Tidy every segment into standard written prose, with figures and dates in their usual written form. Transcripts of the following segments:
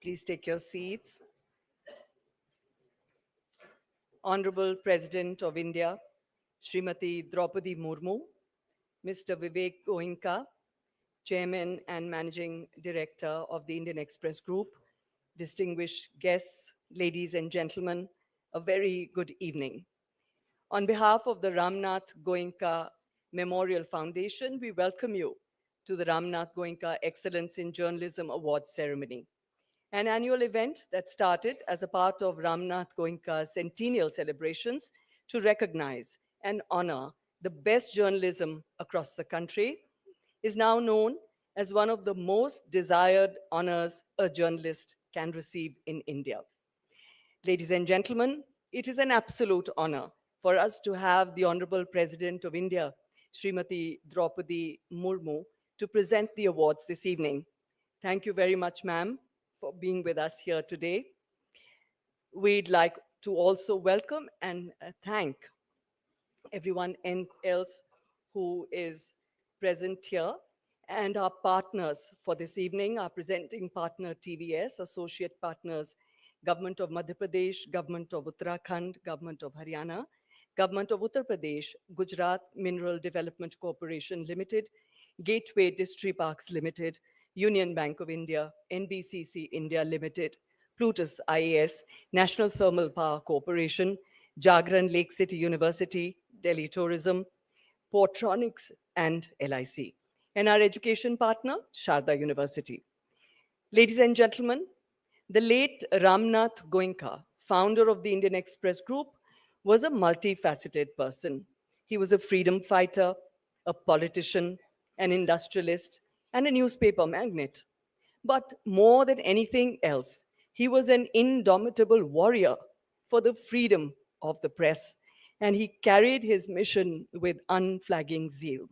Please take your seats. Hon'ble President of India, Srimati Droupadi Murmu, Mr. Ramnath Goenka, Chairman and Managing Director of the Indian Express Group, distinguished guests, ladies and gentlemen, a very good evening. On behalf of the Ramnath Goenka Memorial Foundation, we welcome you to the Ramnath Goenka Excellence in Journalism Awards ceremony, an annual event that started as a part of Ramnath Goenka's centennial celebrations to recognize and honor the best journalism across the country, is now known as one of the most desired honors a journalist can receive in India. Ladies and gentlemen, it is an absolute honor for us to have the Honorable President of India, Srimati Droupadi Murmu, to present the awards this evening. Thank you very much, ma'am, for being with us here today. We'd like to also welcome and thank everyone else who is present here and our partners for this evening, our presenting partner TVS, associate partners Government of Madhya Pradesh, Government of Uttarakhand, Government of Haryana, Government of Uttar Pradesh, Gujarat Mineral Development Corporation Limited, Gateway Distriparks Limited, Union Bank of India, NBCC India Limited, Plutus IAS, National Thermal Power Corporation, Jagran Lake City University, Delhi Tourism, Portronics and LIC, and our education partner, Sharda University. Ladies and gentlemen, the late Ramnath Goenka, founder of the Indian Express Group, was a multifaceted person. He was a freedom fighter, a politician, an industrialist, and a newspaper magnate. But more than anything else, he was an indomitable warrior for the freedom of the press, and he carried his mission with unflagging zeal.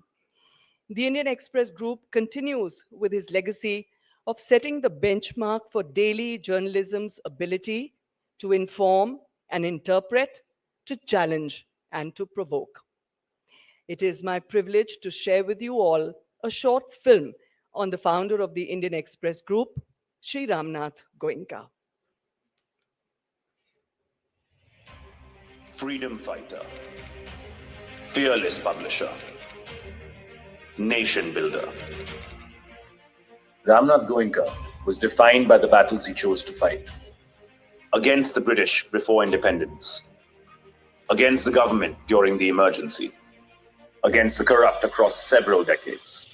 The Indian Express Group continues with his legacy of setting the benchmark for daily journalism's ability to inform and interpret, to challenge and to provoke. It is my privilege to share with you all a short film on the founder of the Indian Express Group, Sri Ramnath Goenka. Freedom fighter, fearless publisher, nation builder. Ramnath Goenka was defined by the battles he chose to fight. Against the British before independence, against the government during the emergency, against the corrupt across several decades.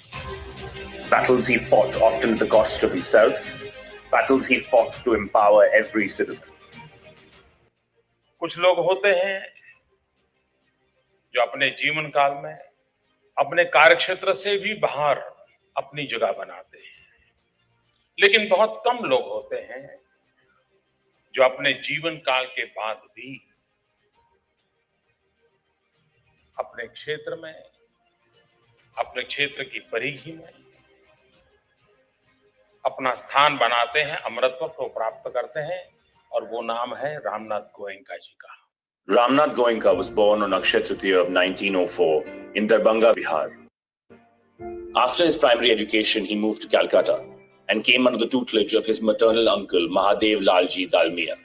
Battles he fought often at the cost of himself, battles he fought to empower every citizen. कुछ लोग होते हैं जो अपने जीवन काल में अपने कार्यक्षेत्र से भी बाहर अपनी जगह बनाते हैं, लेकिन बहुत कम लोग होते हैं जो अपने जीवन काल के बाद भी अपने क्षेत्र में, अपने क्षेत्र की परिधि में अपना स्थान बनाते हैं, अमरत्व को प्राप्त करते हैं, और वो नाम है रामनाथ गोएंका जी का। Ramnath Goenka was born on Akshaya Tritiya of 1904 in Darbhanga, Bihar. After his primary education, he moved to Calcutta and came under the tutelage of his maternal uncle, Mahadev Lalji Dalmia.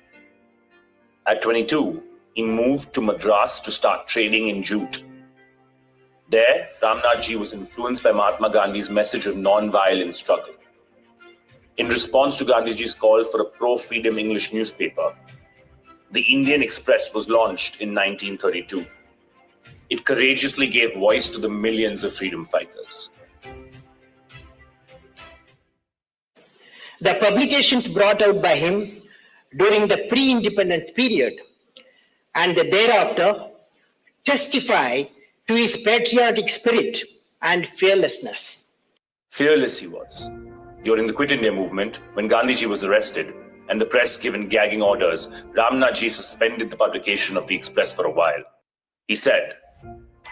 At 22, he moved to Madras to start trading in jute. There, Ramnath ji was influenced by Mahatma Gandhi's message of non-violent struggle. In response to Gandhiji's call for a pro-freedom English newspaper, the Indian Express was launched in 1932. It courageously gave voice to the millions of freedom fighters. The publications brought out by him during the pre-independence period and thereafter testify to his patriotic spirit and fearlessness. Fearless he was. During the Quit India movement, when Gandhiji was arrested and the press given gagging orders, Ramnath ji suspended the publication of the Express for a while. He said,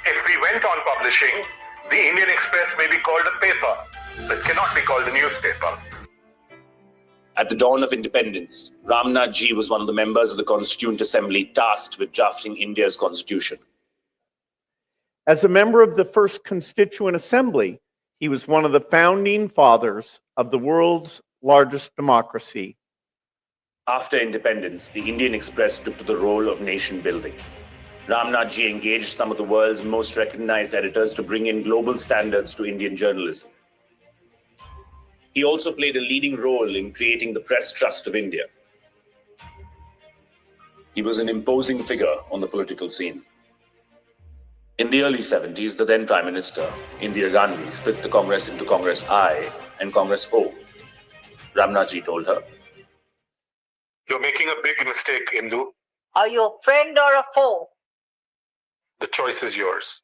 "If we went on publishing, the Indian Express may be called a paper, but cannot be called a newspaper." At the dawn of independence, Ramnath ji was one of the members of the Constituent Assembly tasked with drafting India's constitution. As a member of the first Constituent Assembly, he was one of the founding fathers of the world's largest democracy, After independence, the Indian Express took to the role of nation building. Ramnath ji engaged some of the world's most recognized editors to bring in global standards to Indian journalism. He also played a leading role in creating the Press Trust of India. He was an imposing figure on the political scene. In the early 70s, the then Prime Minister, Indira Gandhi, split the Congress into Congress I and Congress O. Ramnath ji told her, You're making a big mistake, Indu. Are you a friend or a foe? The choice is yours.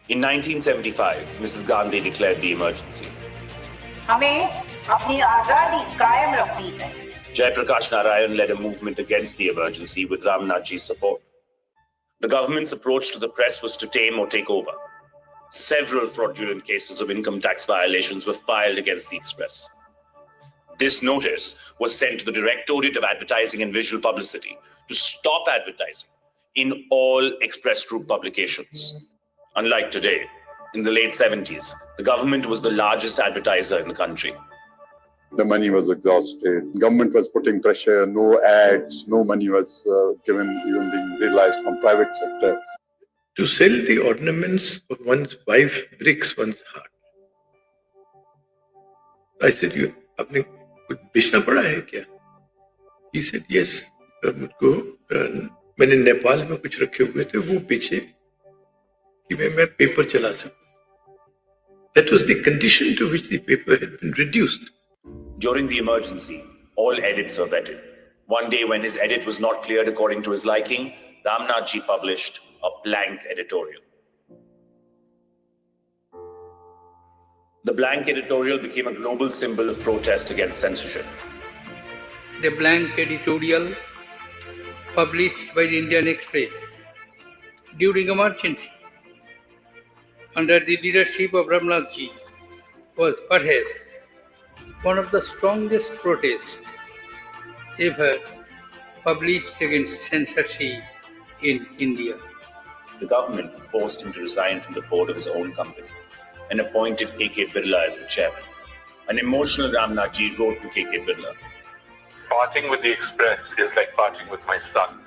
In 1975, Mrs. Gandhi declared the emergency. हमें अपनी आजादी कायम रखनी है. Jayaprakash Narayan led a movement against the emergency with Ramnath ji's support. The government's approach to the press was to tame or take over. Several fraudulent cases of income tax violations were filed against the Express. This notice was sent to the Directorate of Advertising and Visual Publicity to stop advertising in all Express Group publications. Unlike today, in the late 70s, the government was the largest advertiser in the country. The money was exhausted. Government was putting pressure, no ads, no money was given, even being realized from private sector. To sell the ornaments of one's wife breaks one's heart. I said, "You, आपने कुछ बेचना पड़ा है क्या?" He said, "Yes, मुझको मैंने नेपाल में कुछ रखे हुए थे, वो बेचे कि मैं पेपर चला सकूं." That was the condition to which the paper had been reduced. During the emergency, all edits were vetted. One day, when his edit was not cleared according to his liking, Ramnath ji published a blank editorial. The blank editorial became a global symbol of protest against censorship. The blank editorial published by the Indian Express during emergency under the leadership of Ramnath ji was perhaps one of the strongest protests ever published against censorship in India. The government forced him to resign from the board of his own company and appointed K.K. Birla as the chairman. An emotional Ramnath ji wrote to K.K. Birla, Parting with the Express is like parting with my son.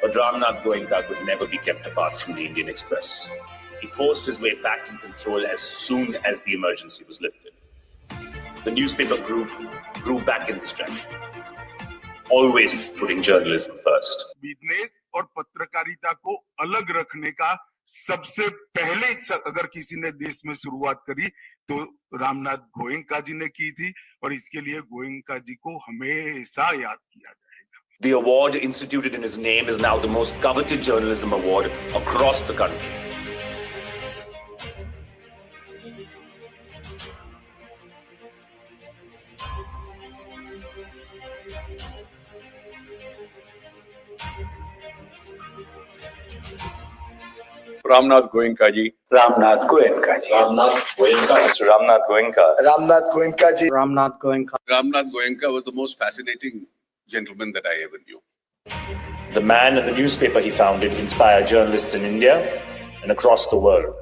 but Ramnath Goenka could never be kept apart from the Indian Express. He forced his way back in control as soon as the emergency was lifted. The newspaper grew back in strength, always putting journalism first. Business और पत्रकारिता को अलग रखने का सबसे पहले अगर किसी ने देश में शुरुआत करी तो रामनाथ गोयंका जी ने की थी और इसके लिए गोयंका जी को हमेशा याद किया जाएगा. The award instituted in his name is now the most coveted journalism award across the country. Ramnath Goenka ji. Ramnath Goenka ji. Ramnath Goenka. Mr. Ramnath Goenka. Ramnath Goenka ji. Ramnath Goenka. Ramnath Goenka was the most fascinating gentleman that I ever knew. The man and the newspaper he founded inspire journalists in India and across the world.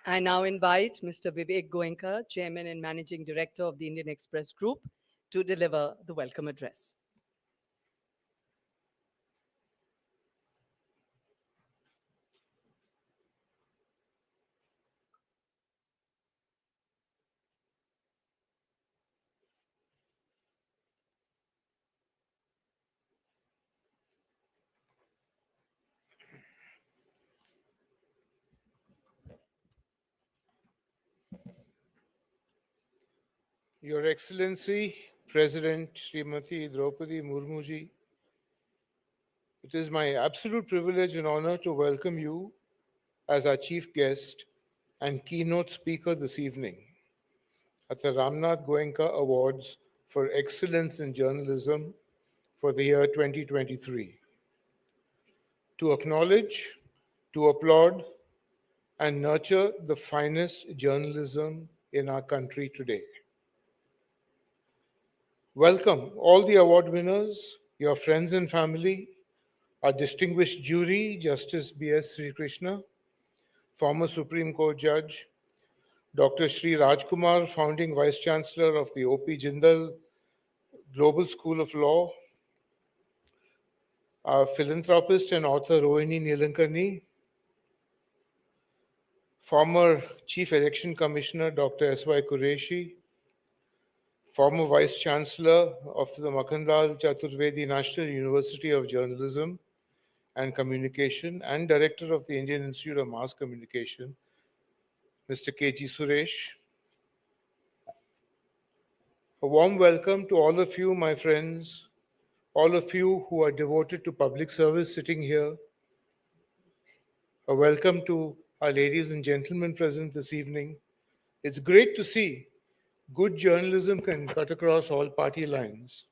I now invite Mr. Vivek Goenka, Chairman and Managing Director of the Indian Express Group, to deliver the welcome address. Your Excellency, President Srimati Droupadi Murmu ji, it is my absolute privilege and honor to welcome you as our chief guest and keynote speaker this evening at the Ramnath Goenka Awards for Excellence in Journalism for the year 2023. To acknowledge, to applaud, and nurture the finest journalism in our country today. Welcome all the award winners, your friends and family, our distinguished jury, Justice B.S. Sri Krishna, former Supreme Court Judge, Dr. Sri Rajkumar, founding Vice Chancellor of the O.P. Jindal Global School of Law, our philanthropist and author Rohini Nilankarni, former Chief Election Commissioner Dr. S.Y. Qureshi, former Vice Chancellor of the Makhandal Chaturvedi National University of Journalism and Communication and Director of the Indian Institute of Mass Communication, Mr. K.G. Suresh. A warm welcome to all of you, my friends, all of you who are devoted to public service sitting here. A welcome to our ladies and gentlemen present this evening. It's great to see good journalism can cut across all party lines.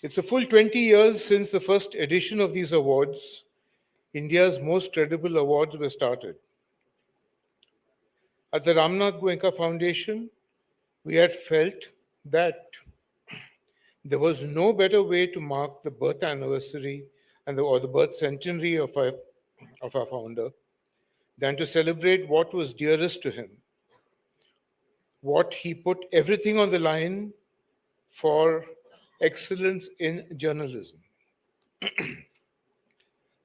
It's a full 20 years since the first edition of these awards, India's most credible awards, were started. At the Ramnath Goenka Foundation, we had felt that there was no better way to mark the birth anniversary or the birth centenary of our founder than to celebrate what was dearest to him, what he put everything on the line for excellence in journalism.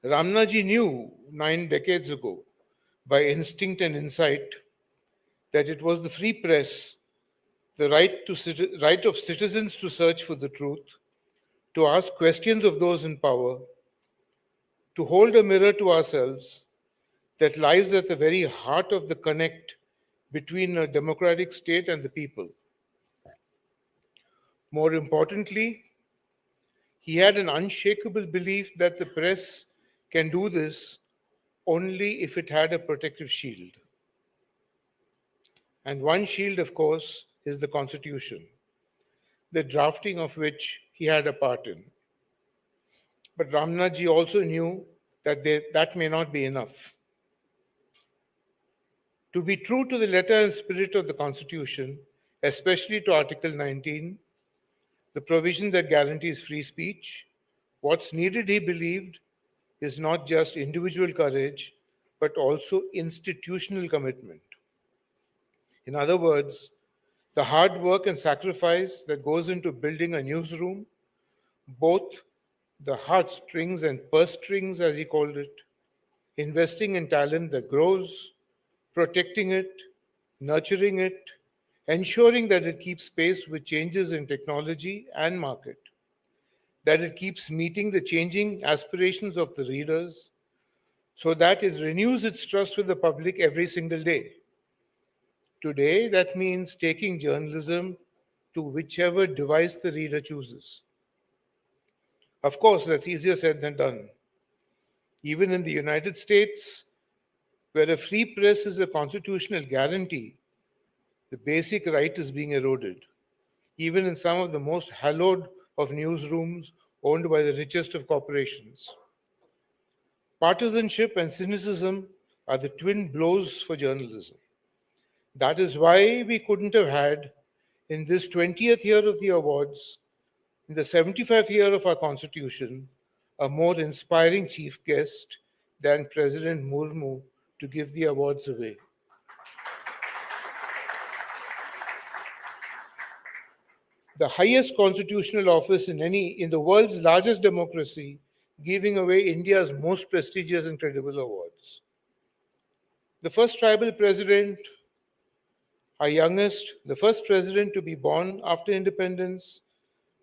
Ramnaji knew 9 decades ago, by instinct and insight, that it was the free press, the right of citizens to search for the truth, to ask questions of those in power, to hold a mirror to ourselves, that lies at the very heart of the connect between a democratic state and the people. More importantly, he had an unshakable belief that the press can do this only if it had a protective shield. And one shield, of course, is the Constitution, the drafting of which he had a part in. But Ramnathji also knew that that may not be enough. To be true to the letter and spirit of the Constitution, especially to Article 19, the provision that guarantees free speech, what's needed, he believed, is not just individual courage, but also institutional commitment. In other words, the hard work and sacrifice that goes into building a newsroom, both the heartstrings and purse strings, as he called it, investing in talent that grows, protecting it, nurturing it, ensuring that it keeps pace with changes in technology and market, that it keeps meeting the changing aspirations of the readers, so that it renews its trust with the public every single day. Today, that means taking journalism to whichever device the reader chooses. Of course, that's easier said than done. Even in the United States, where a free press is a constitutional guarantee, the basic right is being eroded. Even in some of the most hallowed of newsrooms owned by the richest of corporations. Partisanship and cynicism are the twin blows for journalism. That is why we couldn't have had, in this 20th year of the awards, in the 75th year of our Constitution, a more inspiring chief guest than President Murmu to give the awards away. The highest constitutional office in the world's largest democracy, giving away India's most prestigious and credible awards. The first tribal president, our youngest, the first president to be born after independence,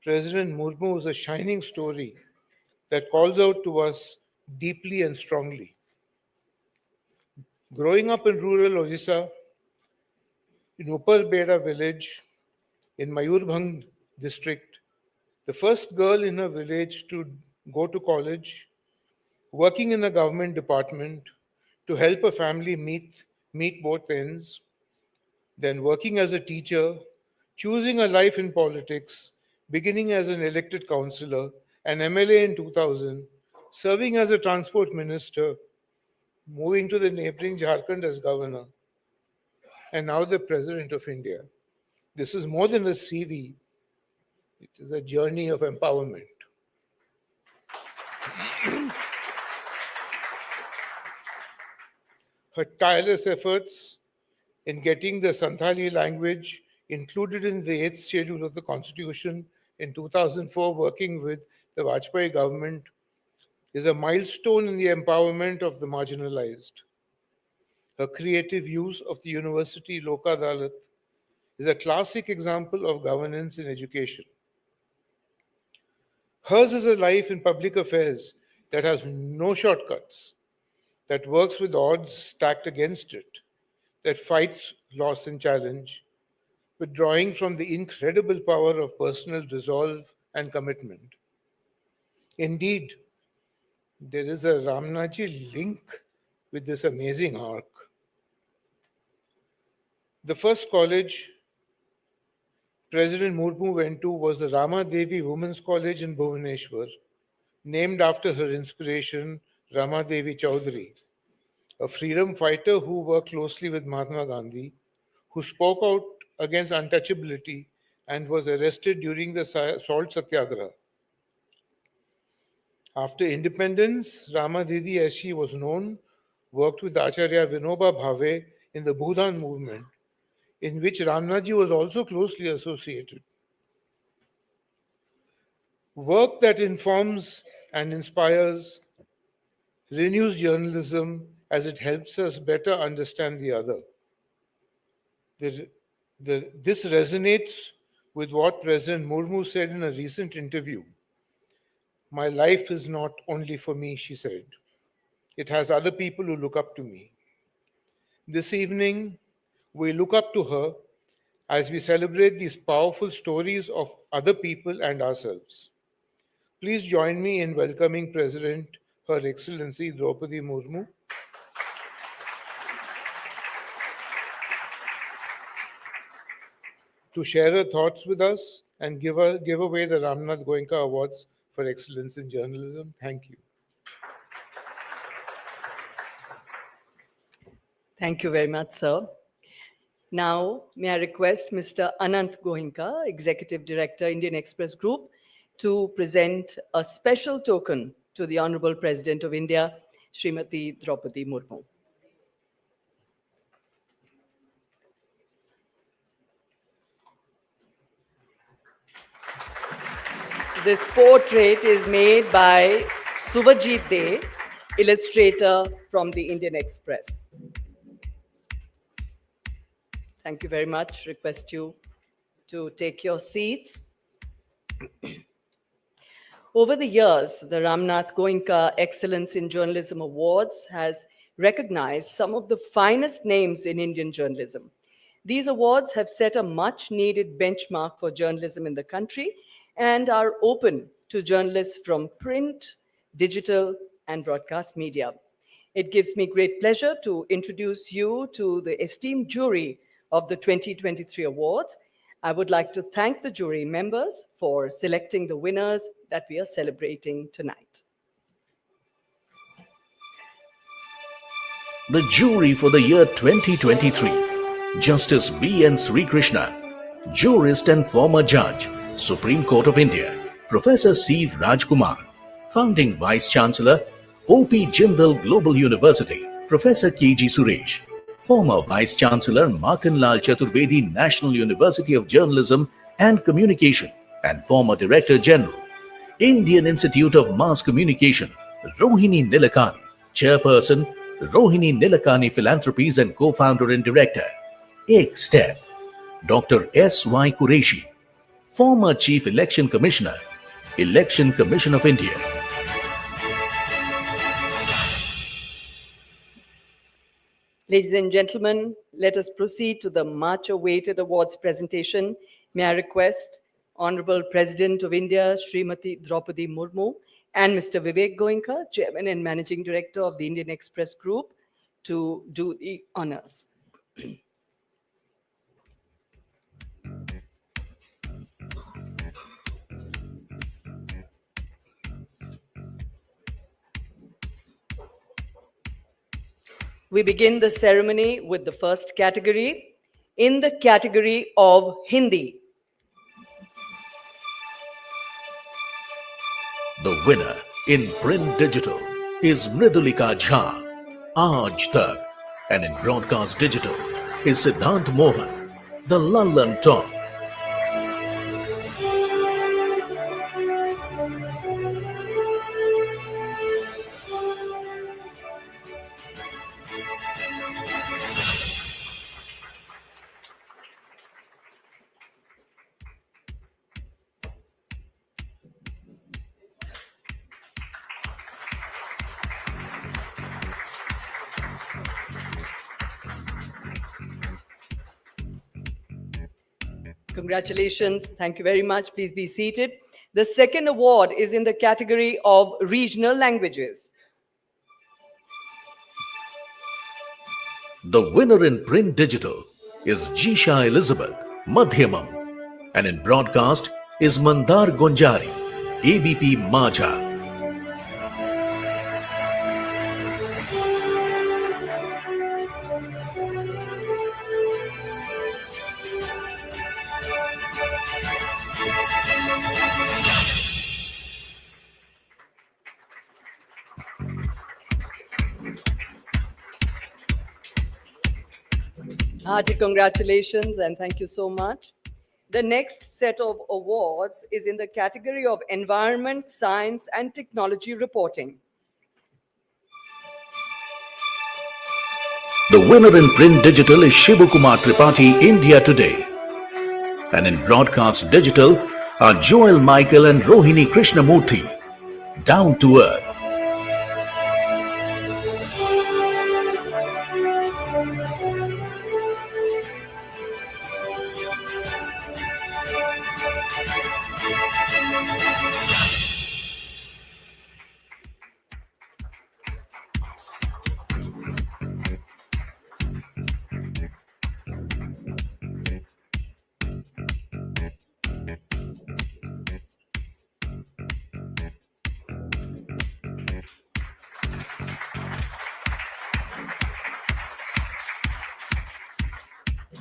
President Murmu, is a shining story that calls out to us deeply and strongly. Growing up in rural Odisha, in Upar Beda village, in Mayurbhang district, the first girl in her village to go to college, working in a government department to help a family meet both ends, then working as a teacher, choosing a life in politics, beginning as an elected councillor, an MLA in 2000, serving as a transport minister, moving to the neighboring Jharkhand as governor, and now the President of India. This is more than a CV, it is a journey of empowerment. Her tireless efforts in getting the Santhali language included in the 8th schedule of the Constitution in 2004, working with the Vajpayee government, is a milestone in the empowerment of the marginalized. Her creative use of the University Loka Adalat is a classic example of governance in education. Hers is a life in public affairs that has no shortcuts, that works with odds stacked against it, that fights loss and challenge, withdrawing from the incredible power of personal resolve and commitment. Indeed, there is a Ramnathji link with this amazing arc. The first college President Murmu went to was the Rama Devi Women's College in Bhubaneswar, named after her inspiration, Rama Devi Chaudhary, a freedom fighter who worked closely with Mahatma Gandhi, who spoke out against untouchability and was arrested during the Salt Satyagraha. After independence, Rama Didi, as she was known, worked with Acharya Vinoba Bhave in the Bhudan movement, in which Ramnathji was also closely associated. Work that informs and inspires, renews journalism as it helps us better understand the other. This resonates with what President Murmu said in a recent interview. My life is not only for me, she said. It has other people who look up to me. This evening, we look up to her as we celebrate these powerful stories of other people and ourselves. Please join me in welcoming President, Her Excellency Droupadi Murmu, to share her thoughts with us and give away the Ramnath Goenka Awards for Excellence in Journalism. Thank you. Thank you very much, sir. Now, may I request Mr. Anant Goenka, Executive Director, Indian Express Group, to present a special token to the Hon'ble President of India, Srimati Droupadi Murmu. This portrait is made by Subhajit De, illustrator from the Indian Express. Thank you very much. Request you to take your seats. Over the years, the Ramnath Goenka Excellence in Journalism Awards has recognized some of the finest names in Indian journalism. These awards have set a much-needed benchmark for journalism in the country and are open to journalists from print, digital, and broadcast media. It gives me great pleasure to introduce you to the esteemed jury of the 2023 awards. I would like to thank the jury members for selecting the winners that we are celebrating tonight. The jury for the year 2023, Justice B.N. Sri Krishna, jurist and former judge, Supreme Court of India, Professor C. Rajkumar, founding Vice Chancellor, O.P. Jindal Global University, Professor K.G. Suresh, former Vice Chancellor, Makanlal Chaturvedi National University of Journalism and Communication, and former Director General, Indian Institute of Mass Communication, Rohini Nilekani, Chairperson, Rohini Nilekani Philanthropies and Co-founder and Director, Ek Step, Dr. S.Y. Qureshi, former Chief Election Commissioner, Election Commission of India. Ladies and gentlemen, let us proceed to the much-awaited awards presentation May I request Honorable President of India, Srimati Droupadi Murmu, and Mr. Vivek Goenka, Chairman and Managing Director of the Indian Express Group, to do the honors. We begin the ceremony with the first category. In the category of Hindi, the winner in print digital is Mridulika Jha, Aaj Tak, and in broadcast digital is Siddhant Mohan, the Lallan Talk. congratulations. Thank you very much. Please be seated. The second award is in the category of regional languages. The winner in print digital is Jisha Elizabeth, Madhyamam, and in broadcast is Mandar Gonjari, ABP Majha. Hearty congratulations and thank you so much. The next set of awards is in the category of Environment, Science and Technology Reporting. The winner in print digital is Shivakumar Tripathi, India Today. And in broadcast digital are Joel Michael and Rohini Krishnamurthy, Down to Earth.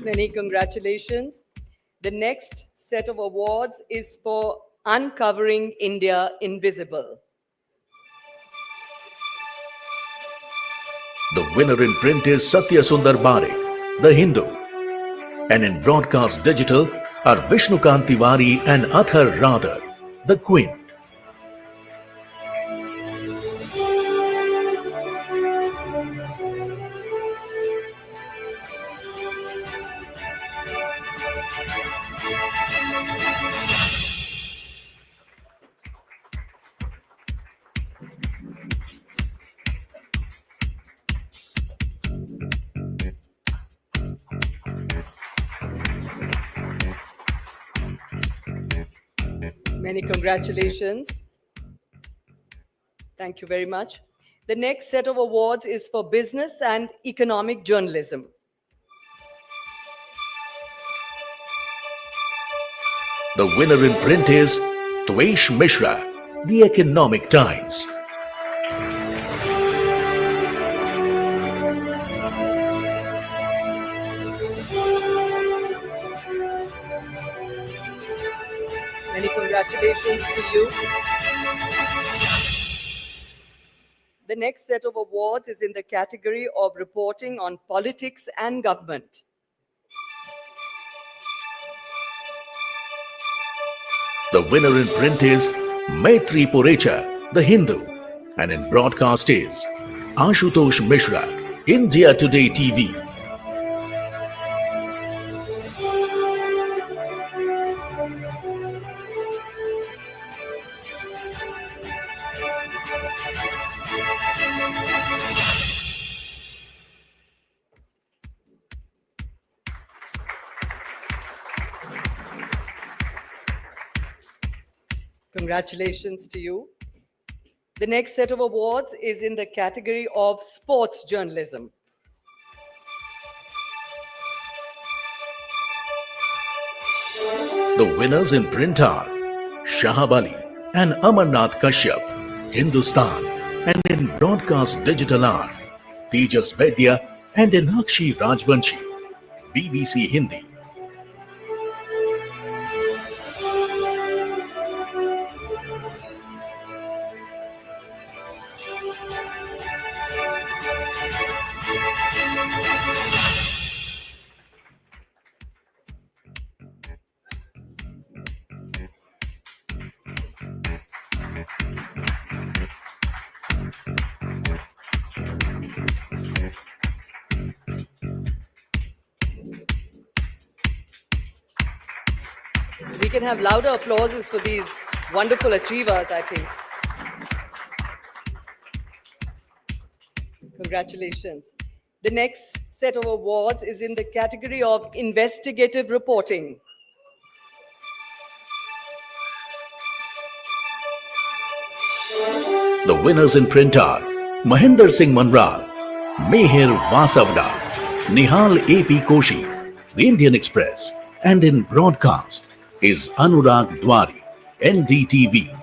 Many congratulations. The next set of awards is for Uncovering India Invisible. The winner in print is Satya Sundar Barik, The Hindu. And in broadcast digital are Vishnukant Tiwari and Athar Radha, The Queen. Many congratulations. Thank you very much. The next set of awards is for Business and Economic Journalism. The winner in print is Tvesh Mishra, The Economic Times. Many congratulations to you. The next set of awards is in the category of Reporting on Politics and Government. The winner in print is Maitri Purecha, The Hindu, and in broadcast is Ashutosh Mishra, India Today TV. Congratulations to you. The next set of awards is in the category of sports journalism. The winners in print are Shahab Ali and Amarnath Kashyap, Hindustan, and in broadcast digital are Tejas Vaidya and Inakshi Rajvanshi, BBC Hindi. We can have louder applauses for these wonderful achievers, I think. Congratulations. The next set of awards is in the category of investigative reporting. The winners in print are Mahinder Singh Manral, Mehir Vasavda, Nihal A.P. Koshi, The Indian Express, and in broadcast is Anurag Dwari, NDTV.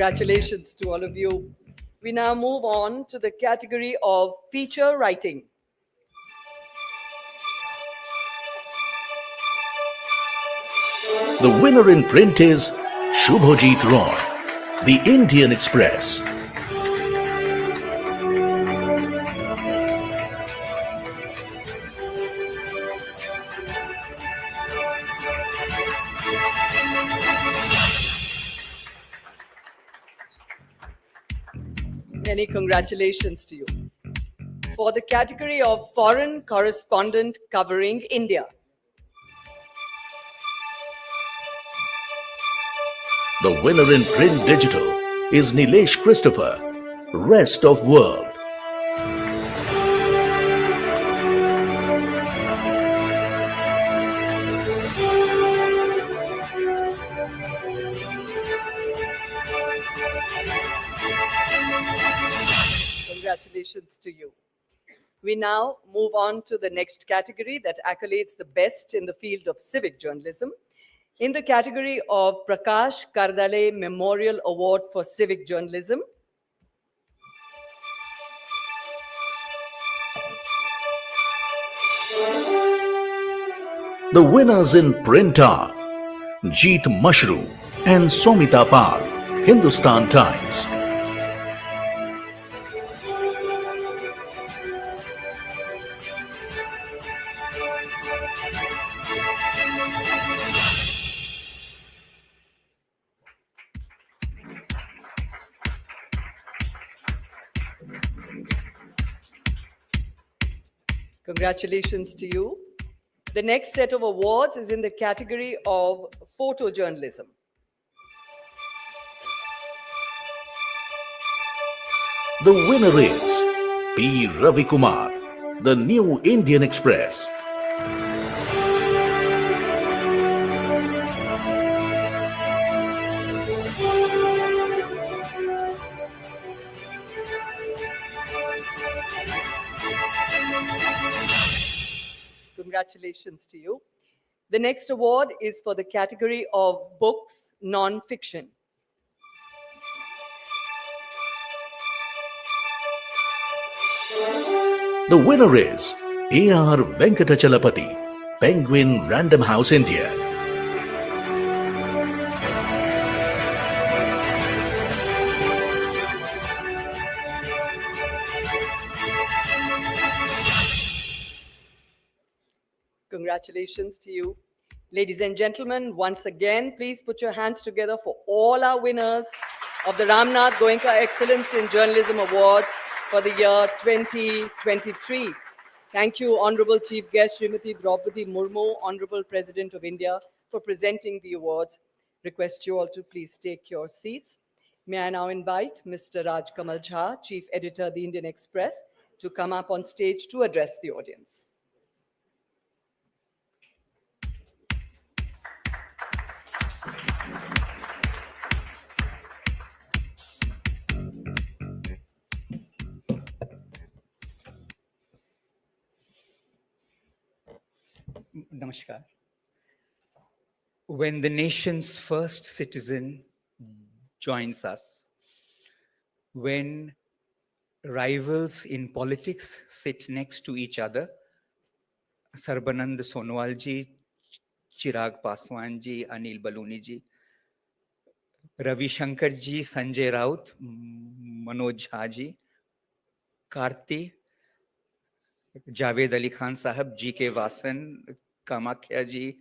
Congratulations to all of you. We now move on to the category of feature writing. The winner in print is Shubhajit Roy, The Indian Express. Many congratulations to you. For the category of foreign correspondent covering India. The winner in print digital is Nilesh Christopher, Rest of World. Congratulations to you. We now move on to the next category that accolades the best in the field of civic journalism. In the category of Prakash Kardale Memorial Award for Civic Journalism, The winners in print are Jeet Mushroom and Somita Pal, Hindustan Times. congratulations to you. The next set of awards is in the category of photojournalism. The winner is P. Ravi Kumar, The New Indian Express. Congratulations to you. The next award is for the category of books non-fiction. The winner is A.R. Venkatachalapati, Penguin Random House India. Congratulations to you. Ladies and gentlemen, once again, please put your hands together for all our winners of the Ramnath Goenka Excellence in Journalism Awards for the year 2023. Thank you, Honorable Chief Guest Srimati Droupadi Murmu, Honorable President of India, for presenting the awards. Request you all to please take your seats. May I now invite Mr. Raj Kamal Jha, Chief Editor, The Indian Express, to come up on stage to address the audience. Namaskar. When the nation's first citizen joins us, when rivals in politics sit next to each other, Sarbanand Sonowal ji, Chirag Paswan ji, Anil Baluni ji, Ravi Shankar ji, Sanjay Raut, Manoj Jha ji, Karti, Javed Ali Khan Sahab, G.K. Vasan, Kamakhya ji,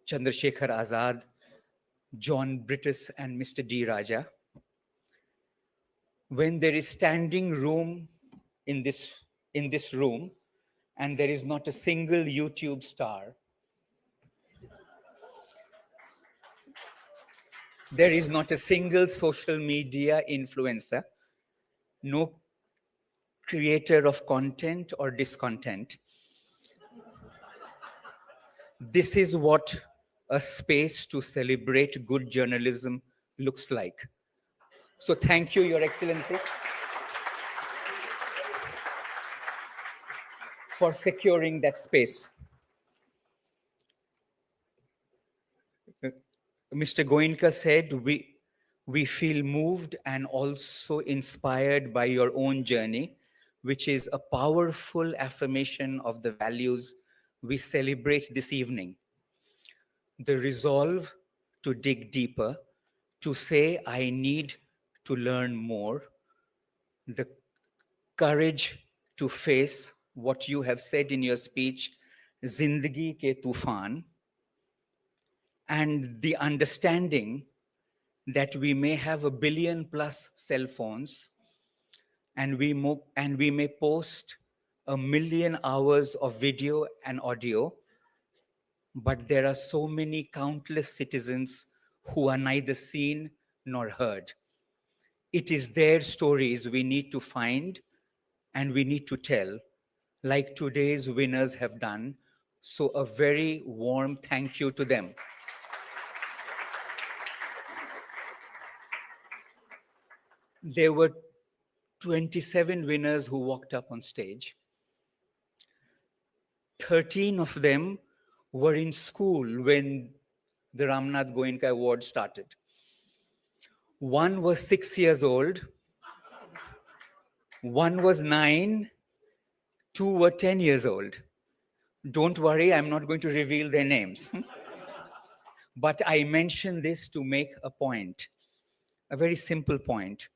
Chandrasekhar Azad, John Brittis and Mr. D. Raja. When there is standing room in this room and there is not a single YouTube star, there is not a single social media influencer, no creator of content or discontent, this is what a space to celebrate good journalism looks like. So thank you, Your Excellency, for securing that space. Mr. Goenka said, we feel moved and also inspired by your own journey, which is a powerful affirmation of the values we celebrate this evening. The resolve to dig deeper, to say, I need to learn more, the courage to face what you have said in your speech, Zindagi ke Tufan, and the understanding that we may have 1 billion plus cell phones and we may post 1 million hours of video and audio, but there are so many countless citizens who are neither seen nor heard. It is their stories we need to find and we need to tell, like today's winners have done. So a very warm thank you to them. There were 27 winners who walked up on stage. 13 of them were in school when the Ramnath Goenka Award started. One was 6 years old, one was 9, 2 were 10 years old. Don't worry, I'm not going to reveal their names. But I mention this to make a point, a very simple point.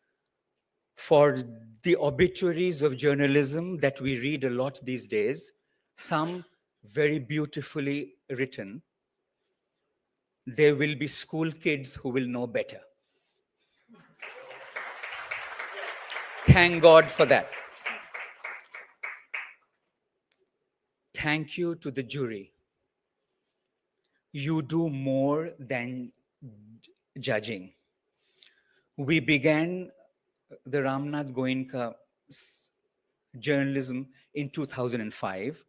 For the obituaries of journalism that we read a lot these days, some very beautifully written, there will be school kids who will know better. Thank God for that. Thank you to the jury. You do more than judging. We began the Ramnath Goenka journalism in 2005.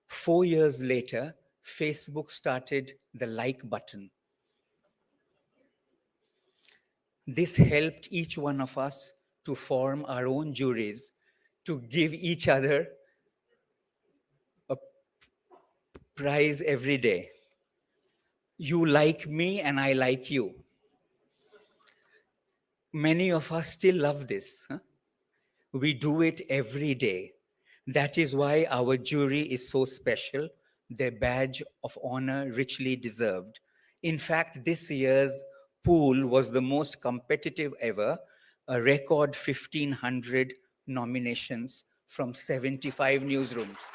4 years later, Facebook started the like button. This helped each one of us to form our own juries, to give each other a prize every day. You like me and I like you. Many of us still love this. Huh? We do it every day. That is why our jury is so special, their badge of honor richly deserved. In fact, this year's pool was the most competitive ever, a record 1,500 nominations from 75 newsrooms.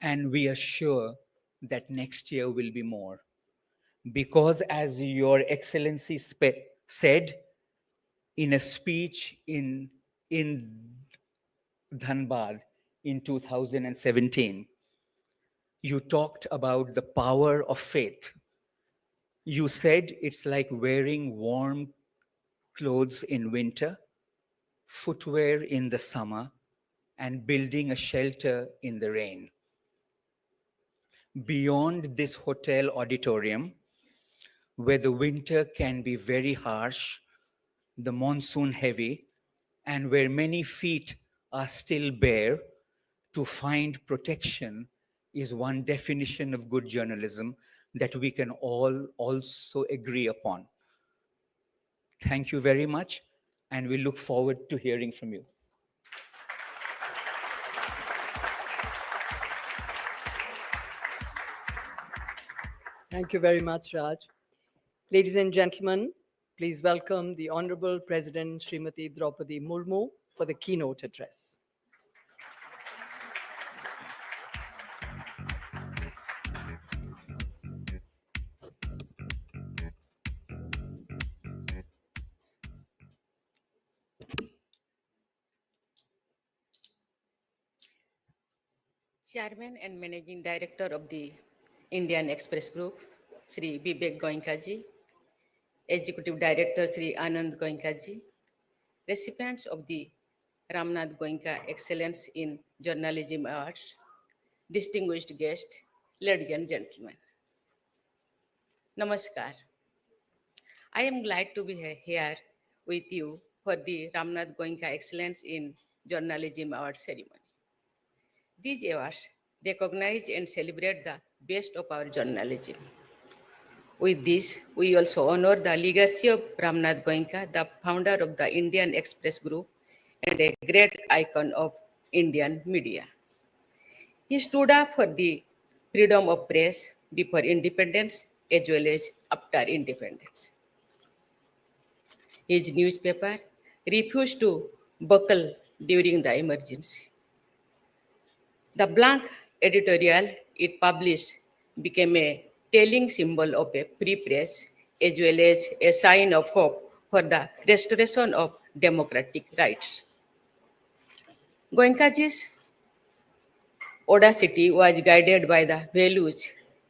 And we are sure that next year will be more. Because as Your Excellency said in a speech in Dhanbad in 2017, you talked about the power of faith. You said it's like wearing warm clothes in winter, footwear in the summer, and building a shelter in the rain. Beyond this hotel auditorium, where the winter can be very harsh, the monsoon heavy, and where many feet are still bare, to find protection is one definition of good journalism that we can all also agree upon. Thank you very much, and we look forward to hearing from you. Thank you very much, Raj. Ladies and gentlemen, please welcome the Honorable President Srimati Droupadi Murmu for the keynote address. Chairman and Managing Director of the Indian Express Group, Sri Vivek Goenka ji, Executive Director Sri Anand Goenka ji, recipients of the Ramnath Goenka Excellence in Journalism Awards, distinguished guests, ladies and gentlemen. Namaskar. I am glad to be here with you for the Ramnath Goenka Excellence in Journalism Awards ceremony. These awards recognize and celebrate the best of our journalism. With this, we also honor the legacy of Ramnath Goenka, the founder of the Indian Express Group and a great icon of Indian media. He stood up for the freedom of press before independence as well as after independence. His newspaper refused to buckle during the emergency. The blank editorial it published became a telling symbol of a free press as well as a sign of hope for the restoration of democratic rights. Goenkaji's audacity was guided by the values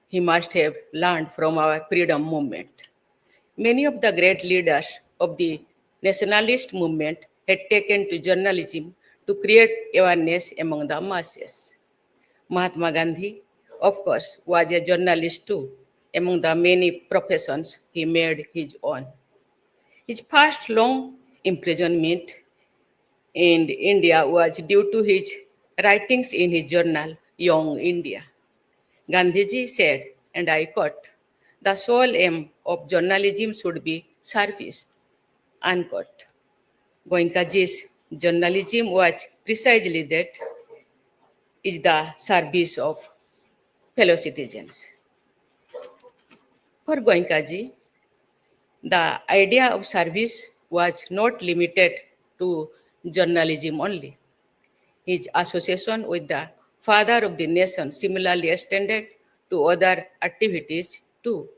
he must have learned from our freedom movement. Many of the great leaders of the nationalist movement had taken to journalism to create awareness among the masses. Mahatma Gandhi, of course, was a journalist too. Among the many professions he made his own. His first long imprisonment in India was due to his writings in his journal, Young India. Gandhiji said, and I quote, "The sole aim of journalism should be service," unquote. Goenkaji's journalism was precisely that, is the service of fellow citizens. For Goenkaji, the idea of service was not limited to journalism only. His association with the father of the nation similarly extended to other activities too.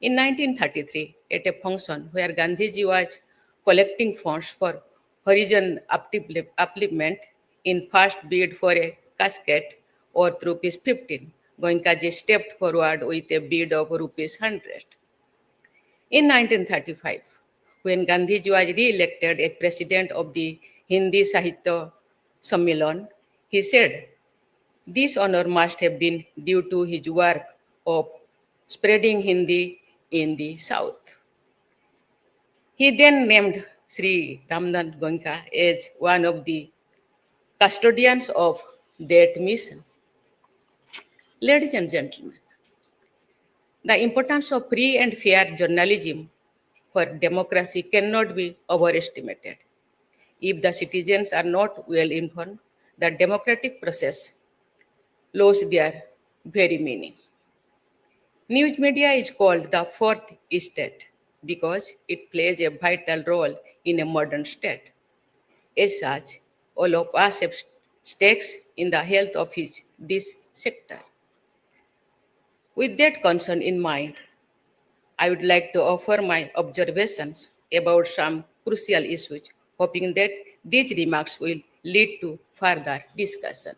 In 1933, at a function where Gandhiji was collecting funds for horizon upliftment in first bid for a casket worth rupees 15, Goenkaji stepped forward with a bid of rupees 100. In 1935, when Gandhiji was re-elected as president of the Hindi Sahitya Sammelan, he said, "This honor must have been due to his work of spreading Hindi in the South." He then named Sri Ramnath Goenka as one of the custodians of that mission. Ladies and gentlemen, the importance of free and fair journalism for democracy cannot be overestimated. If the citizens are not well informed, the democratic process loses their very meaning. News media is called the fourth estate because it plays a vital role in a modern state. As such, all of us have stakes in the health of this sector. With that concern in mind, I would like to offer my observations about some crucial issues, hoping that these remarks will lead to further discussion.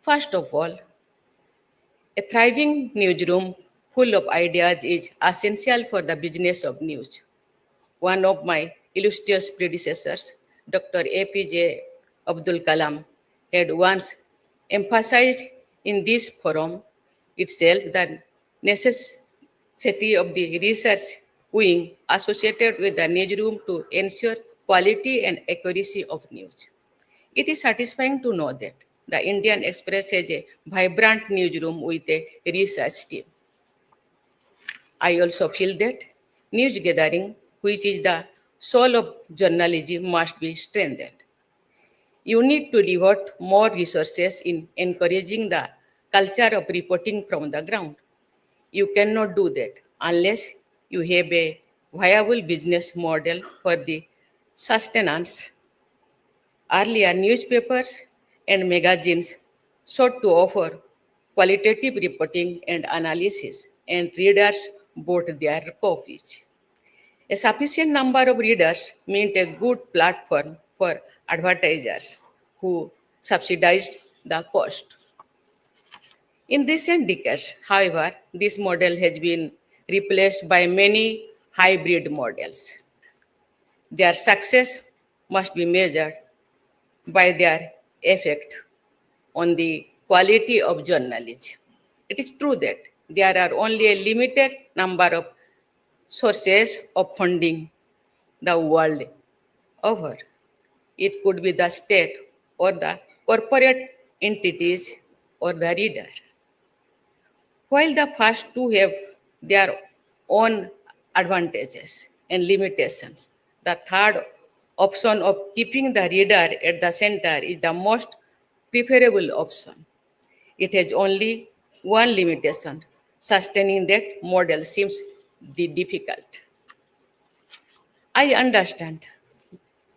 First of all, a thriving newsroom full of ideas is essential for the business of news. One of my illustrious predecessors, Dr. APJ Abdul Kalam, had once emphasized in this forum itself the necessity of the research wing associated with the newsroom to ensure quality and accuracy of news. It is satisfying to know that the Indian Express has a vibrant newsroom with a research team. I also feel that news gathering, which is the soul of journalism, must be strengthened. You need to devote more resources in encouraging the culture of reporting from the ground. You cannot do that unless you have a viable business model for the sustenance. Earlier, newspapers and magazines sought to offer qualitative reporting and analysis, and readers bought their copies. A sufficient number of readers meant a good platform for advertisers who subsidized the cost. In recent decades, however, this model has been replaced by many hybrid models. Their success must be measured by their effect on the quality of journalism. It is true that there are only a limited number of sources of funding the world over. It could be the state or the corporate entities or the reader. While the first two have their own advantages and limitations, the third option of keeping the reader at the center is the most preferable option. It has only one limitation. Sustaining that model seems difficult. I understand.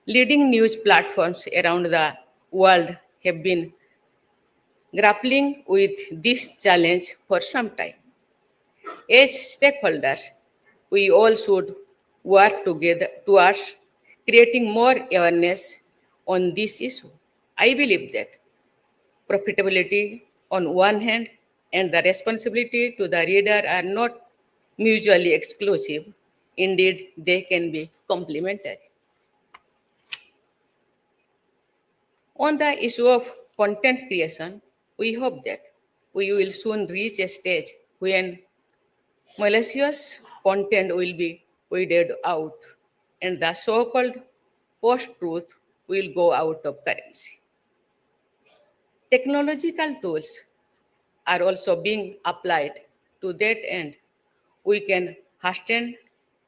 Leading news platforms around the world have been grappling with this challenge for some time. As stakeholders, we all should work together towards creating more awareness on this issue. I believe that profitability on one hand and the responsibility to the reader are not mutually exclusive. Indeed, they can be complementary. On the issue of content creation, we hope that we will soon reach a stage when malicious content will be weeded out and the so-called post-truth will go out of currency. Technological tools are also being applied to that end. We can hasten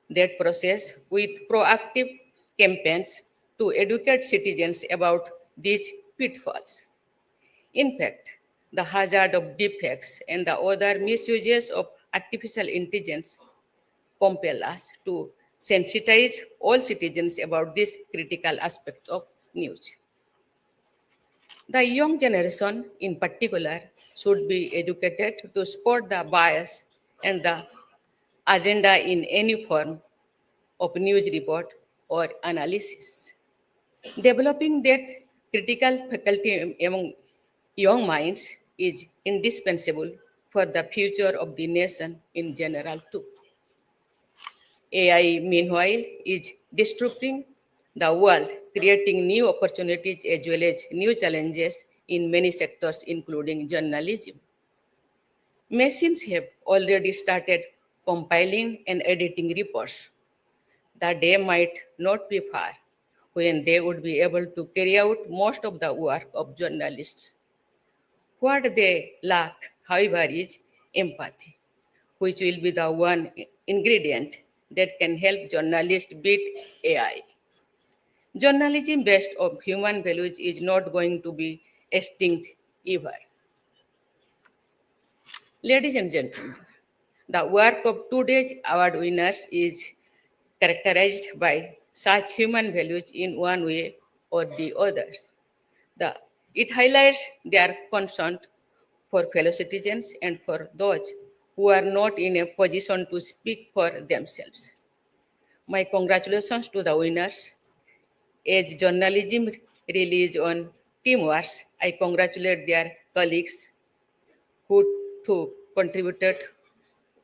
that process with proactive campaigns to educate citizens about these pitfalls. In fact, the hazard of deepfakes and the other misuses of artificial intelligence compel us to sensitize all citizens about this critical aspect of news. The young generation, in particular, should be educated to spot the bias and the agenda in any form of news report or analysis. Developing that critical faculty among young minds is indispensable for the future of the nation in general, too. AI, meanwhile, is disrupting the world, creating new opportunities as well as new challenges in many sectors, including journalism. Machines have already started compiling and editing reports. The day might not be far when they would be able to carry out most of the work of journalists. What they lack, however, is empathy, which will be the one ingredient that can help journalists beat AI. Journalism based on human values is not going to be extinct ever. Ladies and gentlemen, the work of today's award winners is characterized by such human values in one way or the other. The It highlights their concern for fellow citizens and for those who are not in a position to speak for themselves. My congratulations to the winners. As journalism relies on teamwork, I congratulate their colleagues who too contributed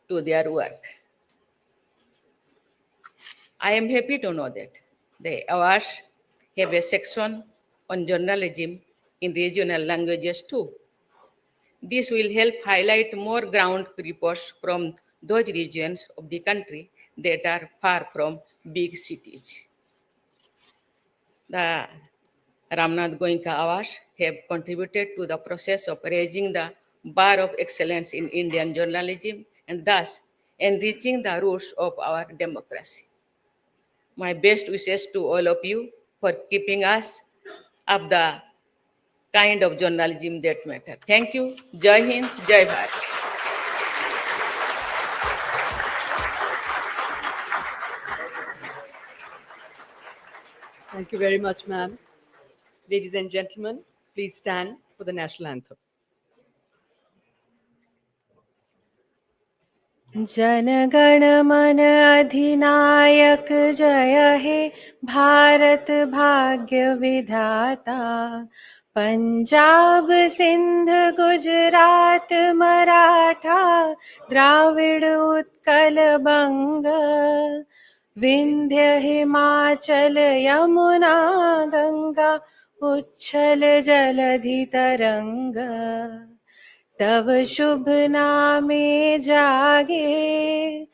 to their work. I am happy to know that the awards have a section on journalism in regional languages too. This will help highlight more ground reports from those regions of the country that are far from big cities. The Ramnath Goenka Awards have contributed to the process of raising the bar of excellence in Indian journalism and thus enriching the roots of our democracy. My best wishes to all of you for keeping us up the kind of journalism that matter. Thank you. Jai Hind, Jai Bharat. Thank you very much, ma'am. Ladies and gentlemen, please stand for the national anthem. Jana Gana मन अधिनायक जय हे भारत भाग्य विधाता पंजाब सिंध गुजरात मराठा द्राविड़ उत्कल बंग विंध्य हिमाचल यमुना गंगा उच्छल जलधि तरंग तब शुभ नामे जागे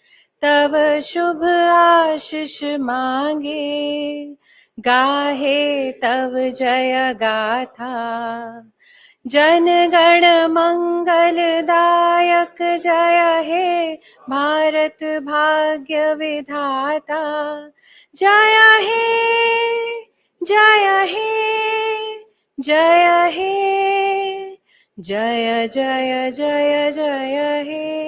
तब शुभ आशीष मांगे गाहे तब जय गाथा जन गण मंगल दायक जय हे भारत भाग्य विधाता जय हे जय हे जय हे जय जय जय जय हे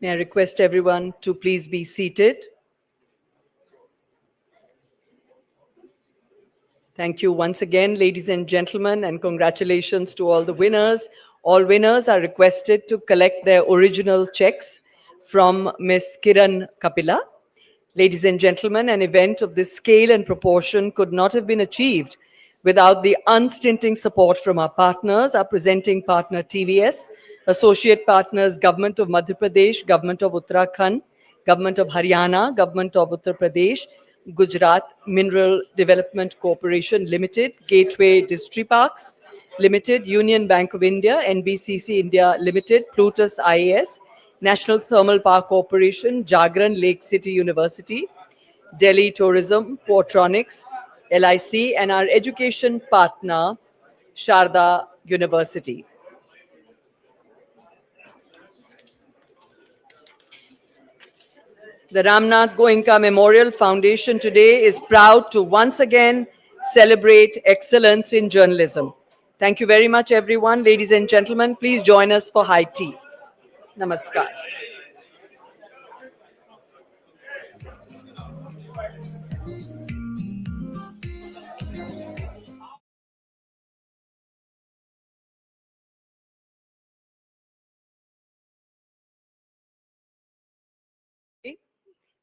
May I request everyone to please be seated. Thank you once again, ladies and gentlemen, and congratulations to all the winners. All winners are requested to collect their original checks from Ms. Kiran Kapila. Ladies and gentlemen, an event of this scale and proportion could not have been achieved without the unstinting support from our partners, our presenting partner TVS, associate partners Government of Madhya Pradesh, Government of Uttarakhand, Government of Haryana, Government of Uttar Pradesh, Gujarat Mineral Development Corporation Limited, Gateway Distriparks Limited, Union Bank of India, NBCC India Limited, Plutus IAS, National Thermal Power Corporation, Jagran Lake City University, Delhi Tourism, Portronics, LIC, and our education partner, Sharda University. The Ramnath Goenka Memorial Foundation today is proud to once again celebrate excellence in journalism. Thank you very much, everyone. Ladies and gentlemen, please join us for high tea. Namaskar.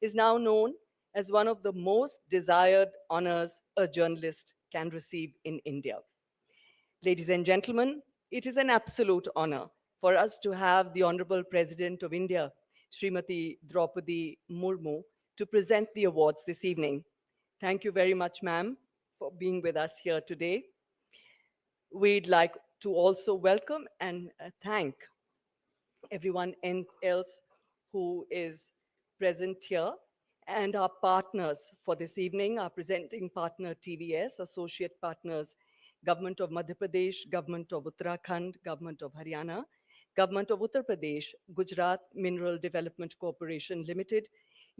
Is now known as one of the most desired honors a journalist can receive in India. Ladies and gentlemen, it is an absolute honor for us to have the Honorable President of India, Srimati Droupadi Murmu, to present the awards this evening. Thank you very much, ma'am, for being with us here today. We'd like to also welcome and thank everyone else who is present here and our partners for this evening, our presenting partner TVS, associate partners Government of Madhya Pradesh, Government of Uttarakhand, Government of Haryana, Government of Uttar Pradesh, Gujarat Mineral Development Corporation Limited,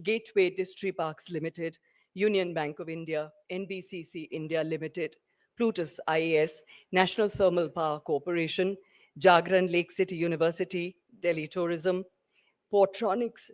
Gateway Distriparks Limited, Union Bank of India, NBCC India Limited, Plutus IAS, National Thermal Power Corporation, Jagran Lake City University, Delhi Tourism, Portronics